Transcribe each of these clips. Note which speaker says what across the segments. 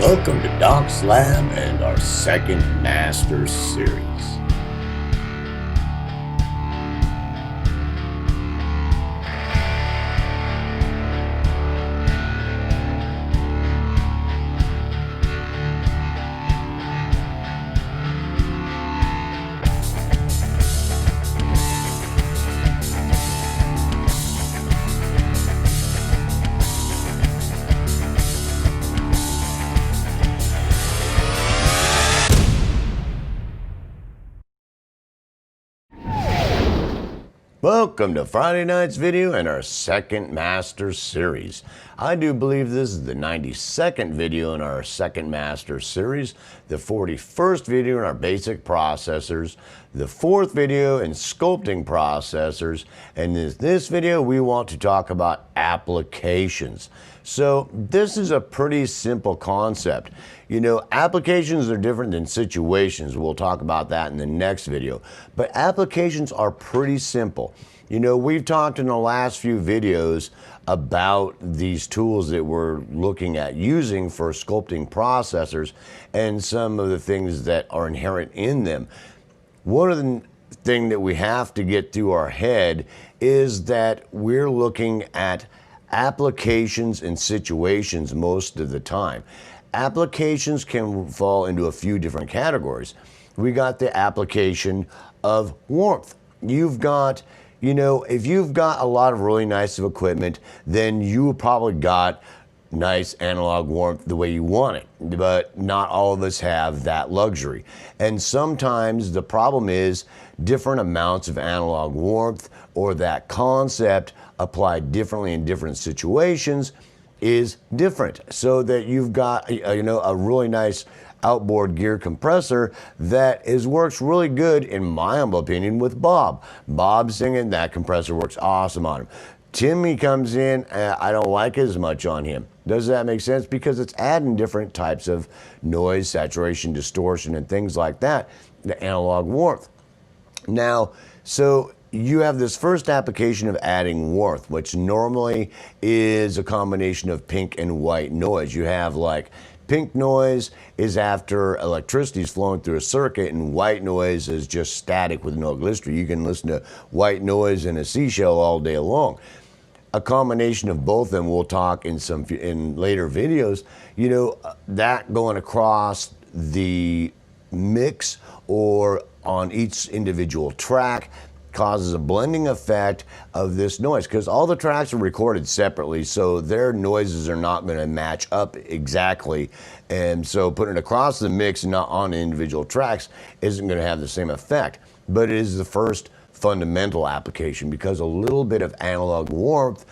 Speaker 1: Welcome to Doc's Lab and our second Master Series. Welcome to Friday night's video and our second Master Series. I do believe this is the 92nd video in our second Master Series, the 41st video in our basic processors, the 4th video in sculpting processors, and in this video we want to talk about applications. So this is a pretty simple concept. You know, applications are different than situations. We'll talk about that in the next video. But applications are pretty simple. You know, we've talked in the last few videos about these tools that we're looking at using for sculpting processors and some of the things that are inherent in them. One of the things that we have to get through our head is that we're looking at applications and situations most of the time. Applications can fall into a few different categories. We got the application of warmth. You've got, you know, if you've got a lot of really nice equipment, then you probably got nice analog warmth the way you want it, but not all of us have that luxury. And sometimes the problem is different amounts of analog warmth or that concept applied differently in different situations is different. So that you've got, you know, a really nice outboard gear compressor that works really good, in my humble opinion, with Bob. Bob's singing, that compressor works awesome on him. Timmy comes in, I don't like it as much on him. Does that make sense? Because it's adding different types of noise, saturation, distortion, and things like that, the analog warmth. Now, so you have this first application of adding warmth, which normally is a combination of pink and white noise. You have like pink noise is after electricity is flowing through a circuit, and white noise is just static with no electricity. You can listen to white noise in a seashell all day long. A combination of both of them, we'll talk in later videos, you know, that going across the mix or on each individual track causes a blending effect of this noise, because all the tracks are recorded separately, so their noises are not going to match up exactly, and so putting it across the mix and not on individual tracks isn't going to have the same effect. But it is the first fundamental application, because a little bit of analog warmth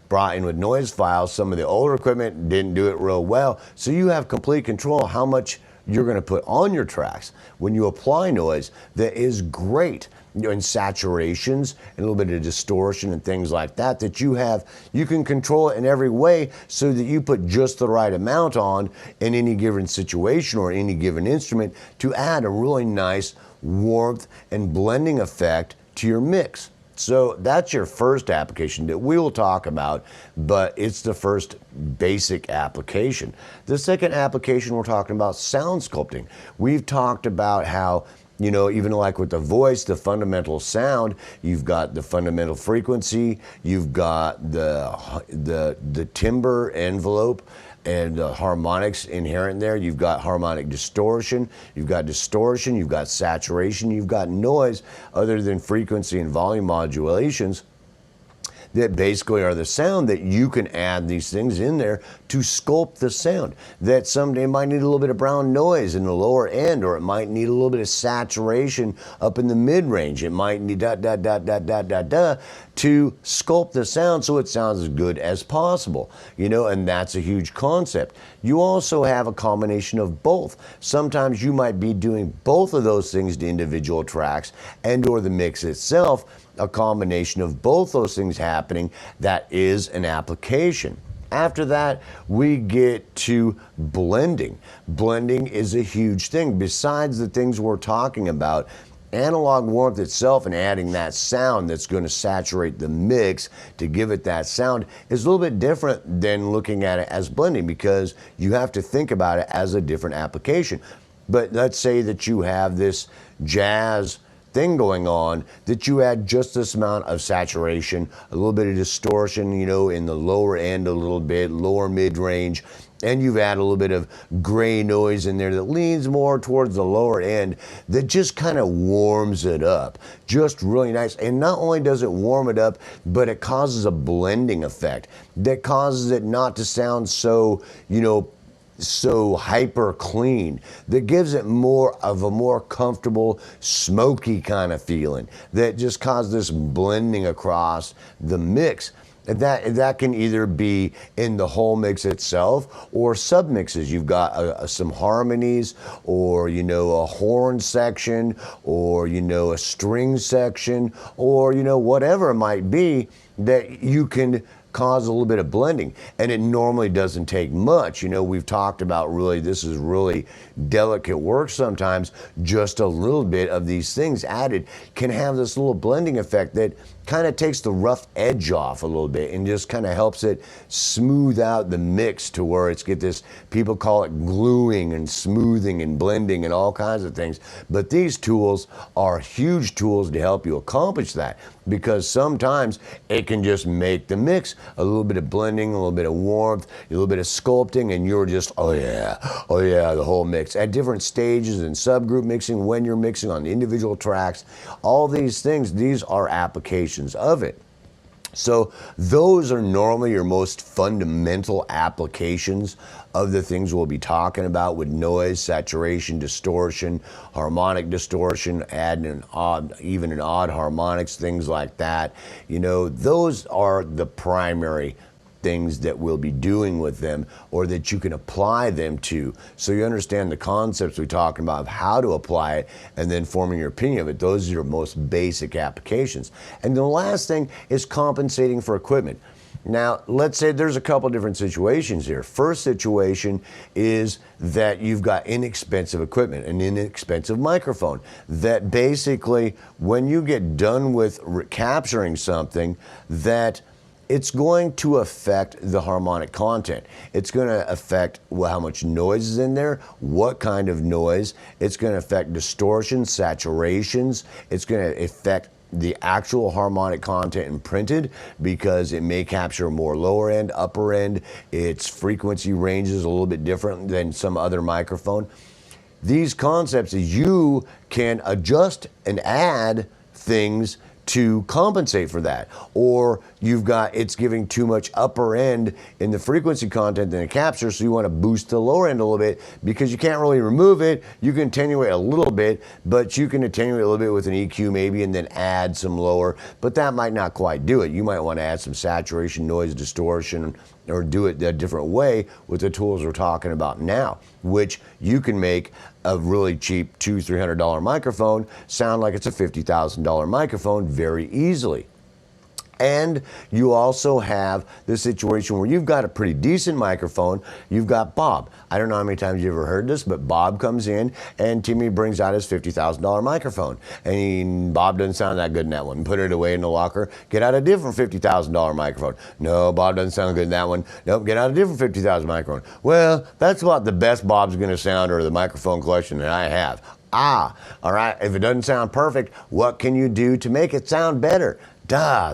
Speaker 1: brought in with noise files, some of the older equipment didn't do it real well, so you have complete control how much you're going to put on your tracks when you apply noise that is great, you know, in saturations and a little bit of distortion and things like that, that you can control it in every way so that you put just the right amount on in any given situation or any given instrument to add a really nice warmth and blending effect to your mix. So that's your first application that we will talk about, but it's the first basic application. The second application we're talking about, sound sculpting. We've talked about how, you know, even like with the voice, the fundamental sound, you've got the fundamental frequency, you've got the timbre envelope, and harmonics inherent there. You've got harmonic distortion, you've got saturation, you've got noise other than frequency and volume modulations that basically are the sound that you can add these things in there to sculpt the sound. That someday might need a little bit of brown noise in the lower end, or it might need a little bit of saturation up in the mid-range. It might need to sculpt the sound so it sounds as good as possible, you know, and that's a huge concept. You also have a combination of both. Sometimes you might be doing both of those things to individual tracks and or the mix itself, a combination of both those things happening, that is an application. After that, we get to blending. Blending is a huge thing. Besides the things we're talking about analog warmth itself and adding that sound that's going to saturate the mix to give it that sound is a little bit different than looking at it as blending, because you have to think about it as a different application. But let's say that you have this jazz thing going on, that you add just this amount of saturation, a little bit of distortion, you know, in the lower end, a little bit lower mid-range, and you've added a little bit of gray noise in there that leans more towards the lower end, that just kind of warms it up just really nice. And not only does it warm it up, but it causes a blending effect that causes it not to sound so, you know, so hyper clean, that gives it more of a more comfortable, smoky kind of feeling, that just causes this blending across the mix. And that can either be in the whole mix itself or submixes. You've got some harmonies, or, you know, a horn section, or, you know, a string section, or, you know, whatever it might be, that you can cause a little bit of blending. And it normally doesn't take much. You know, we've talked about, really, this is really delicate work sometimes. Just a little bit of these things added can have this little blending effect that kind of takes the rough edge off a little bit and just kind of helps it smooth out the mix to where it's get this, people call it gluing and smoothing and blending and all kinds of things. But these tools are huge tools to help you accomplish that, because sometimes it can just make the mix a little bit of blending, a little bit of warmth, a little bit of sculpting, and you're just, oh yeah, the whole mix. At different stages and subgroup mixing, when you're mixing on individual tracks, all these things, these are applications of it. So those are normally your most fundamental applications of the things we'll be talking about with noise, saturation, distortion, harmonic distortion, adding an odd, even an odd harmonics, things like that. You know, those are the primary things that we'll be doing with them, or that you can apply them to. So you understand the concepts we're talking about of how to apply it, and then forming your opinion of it. Those are your most basic applications. And the last thing is compensating for equipment. Now, let's say there's a couple different situations here. First situation is that you've got inexpensive equipment, an inexpensive microphone, that basically, when you get done with capturing something, that it's going to affect the harmonic content. It's going to affect how much noise is in there, what kind of noise. It's going to affect distortions, saturations. It's going to affect the actual harmonic content imprinted, because it may capture more lower end, upper end. Its frequency range is a little bit different than some other microphone. These concepts, you can adjust and add things to compensate for that. Or you've got, it's giving too much upper end in the frequency content than it captures, so you want to boost the lower end a little bit, because you can't really remove it. You can attenuate a little bit, but you can attenuate a little bit with an EQ maybe, and then add some lower, but that might not quite do it. You might want to add some saturation, noise, distortion, or do it a different way with the tools we're talking about now, which you can make a really cheap $200-300 microphone sound like it's a $50,000 microphone very easily. And you also have the situation where you've got a pretty decent microphone. You've got Bob. I don't know how many times you've ever heard this, but Bob comes in and Timmy brings out his $50,000 microphone. And Bob doesn't sound that good in that one. Put it away in the locker. Get out a different $50,000 microphone. No, Bob doesn't sound good in that one. Nope, get out a different $50,000 microphone. Well, that's about the best Bob's going to sound, or the microphone collection that I have. All right, if it doesn't sound perfect, what can you do to make it sound better?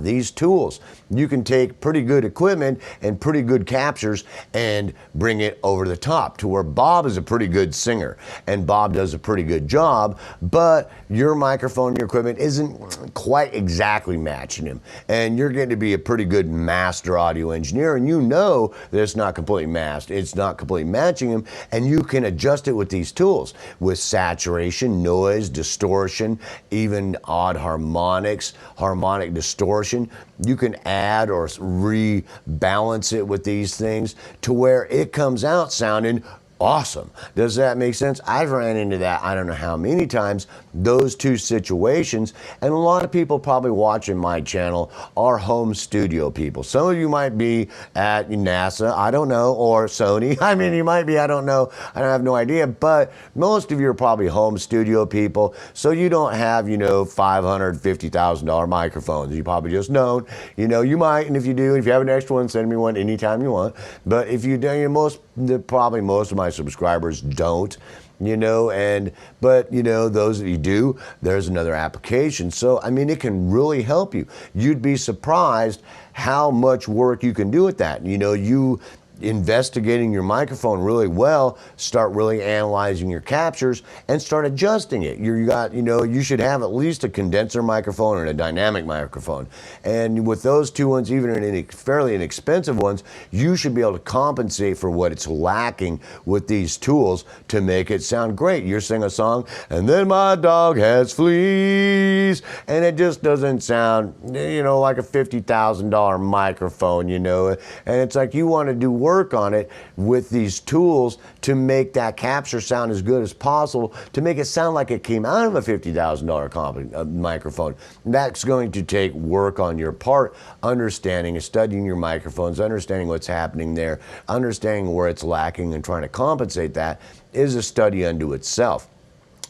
Speaker 1: These tools. You can take pretty good equipment and pretty good captures and bring it over the top to where Bob is a pretty good singer and Bob does a pretty good job, but your microphone, your equipment isn't quite exactly matching him. And you're going to be a pretty good master audio engineer, and you know that it's not completely masked, it's not completely matching him, and you can adjust it with these tools, with saturation, noise, distortion, even odd harmonics, harmonic distortion. You can add or rebalance it with these things to where it comes out sounding awesome. Does that make sense? I've ran into that I don't know how many times, those two situations, and a lot of people probably watching my channel are home studio people. Some of you might be at NASA, I don't know, or Sony. I mean, you might be, I don't know, I have no idea, but most of you are probably home studio people, so you don't have, you know, $550,000 microphones. You probably just don't. You know, you might, and if you do, if you have an extra one, send me one anytime you want. But if you do, probably most of my subscribers don't, you know, but you know, those that you do, there's another application. So I mean, it can really help you. You'd be surprised how much work you can do with that. You know, you investigating your microphone really well, start really analyzing your captures and start adjusting it. You should have at least a condenser microphone and a dynamic microphone. And with those two ones, even in fairly inexpensive ones, you should be able to compensate for what it's lacking with these tools to make it sound great. You're singing a song, and then my dog has fleas, and it just doesn't sound, you know, like a $50,000 microphone, you know, and it's like you want to do work on it with these tools to make that capture sound as good as possible, to make it sound like it came out of a $50,000 microphone. That's going to take work on your part, understanding and studying your microphones, understanding what's happening there, understanding where it's lacking and trying to compensate. That is a study unto itself.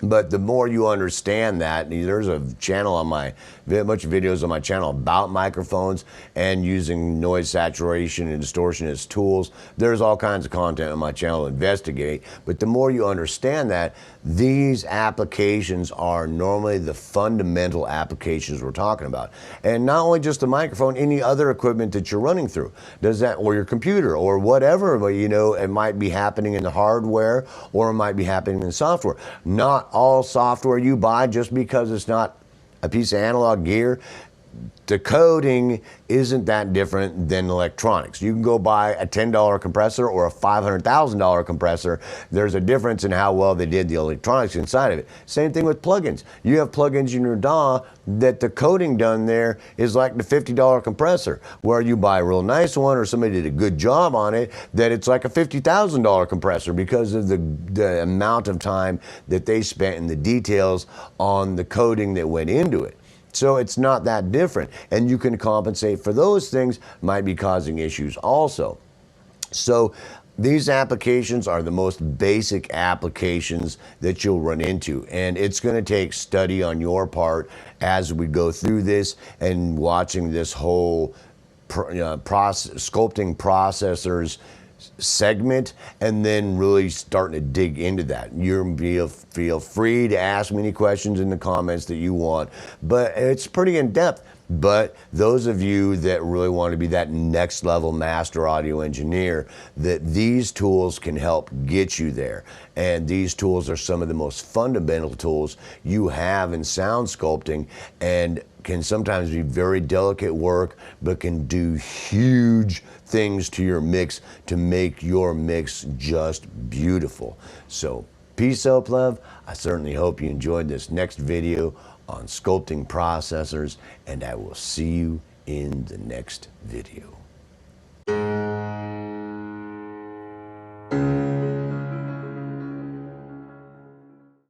Speaker 1: But the more you understand that, there's a channel on my, a bunch of videos on my channel about microphones and using noise saturation and distortion as tools. There's all kinds of content on my channel to investigate. But the more you understand that, these applications are normally the fundamental applications we're talking about. And not only just the microphone, any other equipment that you're running through. Does that, or your computer, or whatever, but you know, it might be happening in the hardware, or it might be happening in the software. Not all software you buy, just because it's not a piece of analog gear, decoding isn't that different than electronics. You can go buy a $10 compressor or a $500,000 compressor. There's a difference in how well they did the electronics inside of it. Same thing with plugins. You have plugins in your DAW that the coding done there is like the $50 compressor, where you buy a real nice one or somebody did a good job on it, that it's like a $50,000 compressor because of the amount of time that they spent and the details on the coding that went into it. So it's not that different, and you can compensate for those things, might be causing issues also. So these applications are the most basic applications that you'll run into, and it's going to take study on your part as we go through this and watching this whole sculpting processors segment, and then really starting to dig into that. You feel free to ask me any questions in the comments that you want, but it's pretty in depth. But those of you that really want to be that next level master audio engineer, that these tools can help get you there. And these tools are some of the most fundamental tools you have in sound sculpting, and can sometimes be very delicate work, but can do huge things to your mix to make your mix just beautiful. So peace out, love. I certainly hope you enjoyed this next video on sculpting processors, and I will see you in the next video.